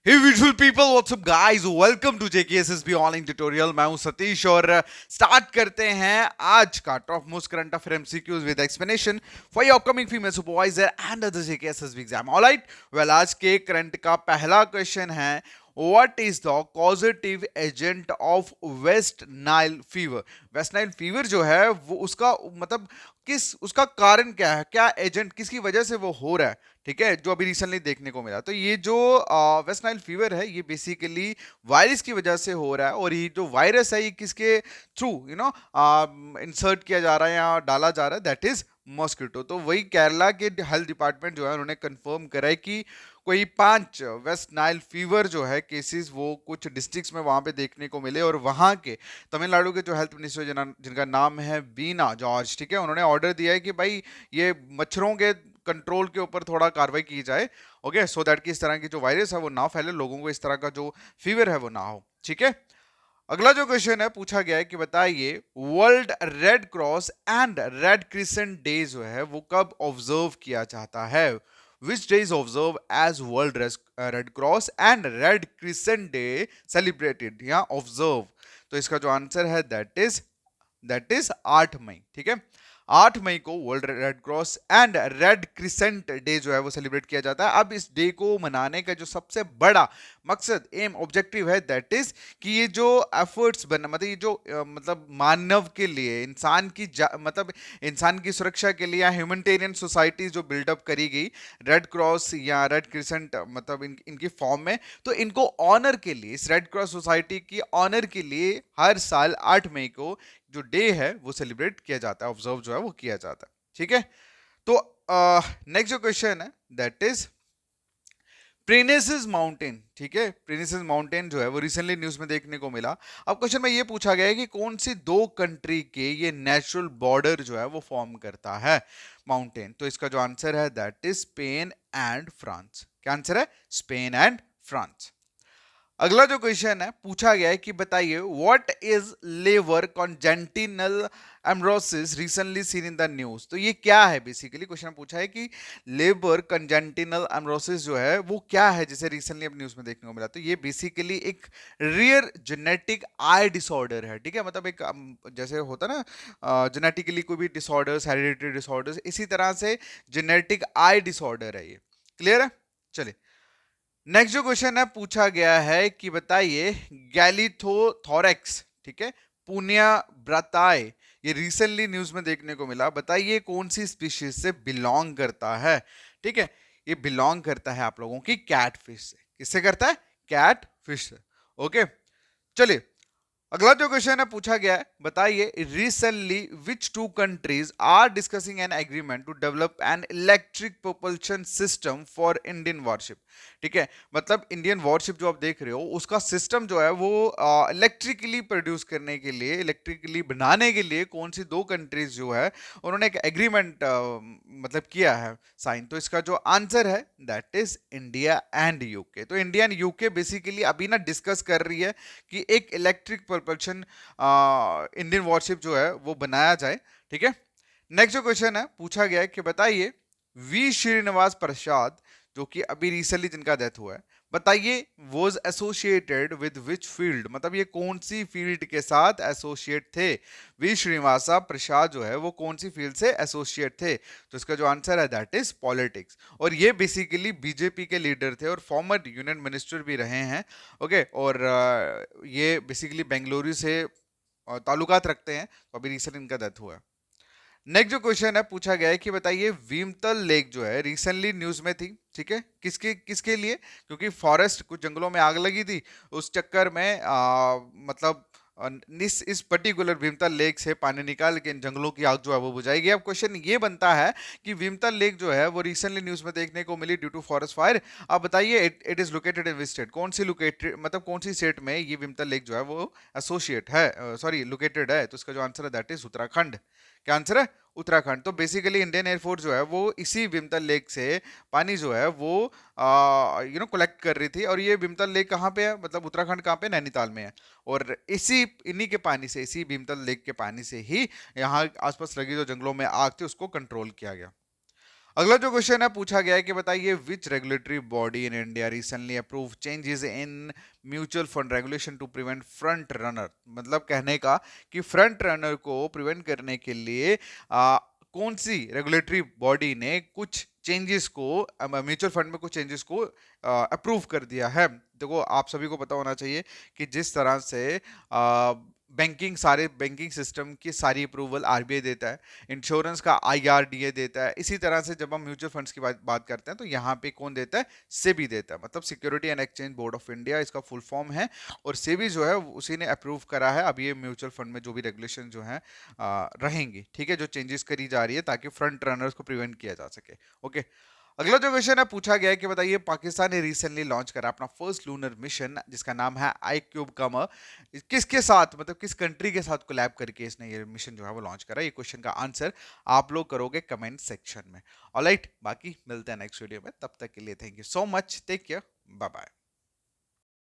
Hey beautiful people, what's up guys? Welcome to JKSSB online tutorial. मैं हूं सतीश और start करते हैं आज का top most current affair MCQs with explanation for your upcoming female supervisor and the JKSSB exam. Alright, well आज के current का पहला क्वेश्चन है, What is the causative agent of West Nile fever? West Nile fever जो है वो उसका मतलब किस उसका कारण क्या है, क्या एजेंट किसकी वजह से वो हो रहा है, ठीक है, जो अभी रिसेंटली देखने को मिला। तो ये जो वेस्ट नाइल फीवर है ये बेसिकली वायरस की वजह से हो रहा है, और ये जो वायरस है ये किसके थ्रू इंसर्ट किया जा रहा है या डाला जा रहा है, दैट इज मॉस्किटो। तो वही केरला के हेल्थ डिपार्टमेंट जो है उन्होंने कंफर्म करा है कि कोई 5 वेस्ट नाइल फीवर जो है केसेस वो कुछ डिस्ट्रिक्ट्स में वहां पे देखने को मिले, और वहां के तमिलनाडु के जो हेल्थ मिनिस्टर जिनका नाम है बीना जॉर्ज, ठीक है, उन्होंने ऑर्डर दिया है कि भाई ये मच्छरों के कंट्रोल के ऊपर थोड़ा कार्रवाई की जाए, ओके, सो दैट कि इस तरह की जो वायरस है वो ना फैले, लोगों को इस तरह का जो फीवर है वो ना हो, ठीक है। अगला जो क्वेश्चन है पूछा गया है कि बताइए world red cross and red crescent day जो है वो कब ऑब्जर्व किया जाता है। Which day is observe as world red cross and red crescent day celebrated या ऑब्जर्व। तो इसका जो आंसर है दैट इज 8 मई, ठीक है। 8 मई को world red cross and red crescent day जो है वो सेलिब्रेट किया जाता है। अब इस डे को मनाने का जो सबसे बड़ा मकसद, एम, ऑब्जेक्टिव है, दैट इज कि ये जो एफर्ट्स बना मतलब ये जो मतलब मानव के लिए मतलब इंसान की सुरक्षा के लिए या ह्यूमैनिटेरियन सोसाइटी जो बिल्डअप करी गई रेड क्रॉस या रेड क्रिसेंट मतलब इनकी फॉर्म में, तो इनको ऑनर के लिए, इस रेड क्रॉस सोसाइटी की ऑनर के लिए हर साल 8 मई को जो डे है वो सेलिब्रेट किया जाता है, ऑब्जर्व जो है वो किया जाता है, ठीक है। तो नेक्स्ट जो क्वेश्चन है दैट इज प्रीनेसिस माउंटेन, ठीक है, प्रीनेसिस माउंटेन जो है वो रिसेंटली न्यूज में देखने को मिला। अब क्वेश्चन में ये पूछा गया है कि कौन सी दो कंट्री के ये नेचुरल बॉर्डर जो है वो फॉर्म करता है माउंटेन। तो इसका जो आंसर है that is Spain and France. क्या आंसर है? Spain and France. अगला जो क्वेश्चन है पूछा गया है कि बताइए what is Leber congenital amaurosis recently seen in the news. तो ये क्या है, बेसिकली क्वेश्चन पूछा है कि लेबर कॉन्जेंटिनल एम्ब्रोसिस जो है वो क्या है जिसे रिसेंटली अब न्यूज में देखने को मिला। तो ये बेसिकली एक रेयर जेनेटिक आई डिसऑर्डर है, ठीक है, मतलब एक जैसे होता ना जेनेटिकली कोई भी डिसऑर्डर्स, हेरिडिटरी डिसऑर्डर्स, इसी तरह से जेनेटिक आई डिसऑर्डर है ये। क्लियर है? चलिए नेक्स्ट जो क्वेश्चन है पूछा गया है कि बताइए गैलिथोथोरेक्स, ठीक है, पुनिया ब्राताए, ये रिसेंटली न्यूज में देखने को मिला। बताइए कौन सी स्पीशीज से बिलोंग करता है, ठीक है। ये बिलोंग करता है आप लोगों की कैट फिश से। किससे करता है? कैट फिश से, ओके। चलिए अगला जो क्वेश्चन है पूछा गया है, बताइए recently which two countries are discussing an agreement to develop an electric propulsion system for Indian warship, ठीक है, मतलब इंडियन वॉरशिप जो आप देख रहे हो उसका सिस्टम जो है वो इलेक्ट्रिकली प्रोड्यूस करने के लिए, इलेक्ट्रिकली बनाने के लिए कौन सी दो कंट्रीज जो है उन्होंने एक एग्रीमेंट मतलब किया है साइन। तो इसका जो आंसर है that is India and UK. तो इंडिया एंड यूके बेसिकली अभी ना डिस्कस कर रही है कि एक इलेक्ट्रिक प्रोपल्शन इंडियन वॉरशिप जो है वो बनाया जाए, ठीक है। नेक्स्ट जो क्वेश्चन है पूछा गया है कि बताइए वी श्रीनिवास प्रसाद जो कि अभी रिसेंटली जिनका डेथ हुआ है, बताइए was associated with which field, मतलब ये कौन सी फील्ड के साथ एसोसिएट थे। वी श्रीनिवासा प्रसाद जो है वो कौन सी फील्ड से एसोसिएट थे। तो इसका जो आंसर है दैट इज पॉलिटिक्स, और ये बेसिकली बीजेपी के लीडर थे और फॉर्मर यूनियन मिनिस्टर भी रहे हैं, ओके। और ये बेसिकली बेंगलुरु से ताल्लुकात रखते हैं, तो अभी रिसेंट इनका डेथ हुआ है। नेक्स्ट जो क्वेश्चन है पूछा गया है कि बताइए भीमतल लेक जो है रिसेंटली न्यूज में थी, ठीक है, किसके किसके लिए, क्योंकि फॉरेस्ट कुछ जंगलों में आग लगी थी, उस चक्कर में मतलब इस पर्टिकुलर भीमतल लेक से पानी निकाल के इन जंगलों की आग जो है वो बुझाई गई। अब क्वेश्चन ये बनता है कि भीमतल लेक जो है वो रिसेंटली न्यूज में देखने को मिली ड्यू टू फॉरेस्ट फायर। अब बताइए it is located in which state, कौन सी लोकेटेड मतलब कौन सी स्टेट में ये भीमतल लेक जो है वो एसोसिएट है, सॉरी लोकेटेड है। तो इसका जो आंसर है दैट इज उत्तराखंड। क्या आंसर है? उत्तराखंड। तो बेसिकली इंडियन एयरफोर्स जो है वो इसी भीमतल लेक से पानी जो है वो कलेक्ट कर रही थी, और ये भीमतल लेक कहाँ पे है, मतलब उत्तराखंड कहाँ पे? नैनीताल में है। और इन्हीं के पानी से, इसी भीमतल लेक के पानी से ही यहाँ आसपास लगी जो जंगलों में आग थी उसको कंट्रोल किया गया। अगला जो क्वेश्चन है पूछा गया है कि बताइए which regulatory body in India recently approve changes in mutual fund regulation to prevent front runner. मतलब कहने का कि फ्रंट रनर को प्रिवेंट करने के लिए कौन सी रेगुलेटरी बॉडी ने कुछ चेंजेस को म्यूचुअल फंड में कुछ चेंजेस को अप्रूव कर दिया है। देखो आप सभी को पता होना चाहिए कि जिस तरह से बैंकिंग सारे बैंकिंग सिस्टम की सारी अप्रूवल आरबीआई देता है, इंश्योरेंस का आईआरडीए देता है, इसी तरह से जब हम म्यूचुअल फंड्स की बात करते हैं तो यहाँ पे कौन देता है, सेबी देता है, मतलब security and exchange board of India इसका फुल फॉर्म है। और सेबी जो है उसी ने अप्रूव करा है अब ये म्यूचुअल फंड में जो भी रेगुलेशन जो है रहेंगी, ठीक है, जो चेंजेस करी जा रही है ताकि फ्रंट रनर्स को प्रिवेंट किया जा सके। ओके, अगला जो क्वेश्चन है पूछा गया है कि बताइए पाकिस्तान ने रिसेंटली लॉन्च करा अपना फर्स्ट लूनर मिशन जिसका नाम है आई क्यूब कमर, किसके साथ, मतलब किस कंट्री के साथ कोलैब करके इसने ये मिशन जो है वो लॉन्च करा। ये क्वेश्चन का आंसर आप लोग करोगे कमेंट सेक्शन में। ऑलराइट, बाकी मिलते हैं नेक्स्ट वीडियो में, तब तक के लिए thank you so much, take care, bye bye.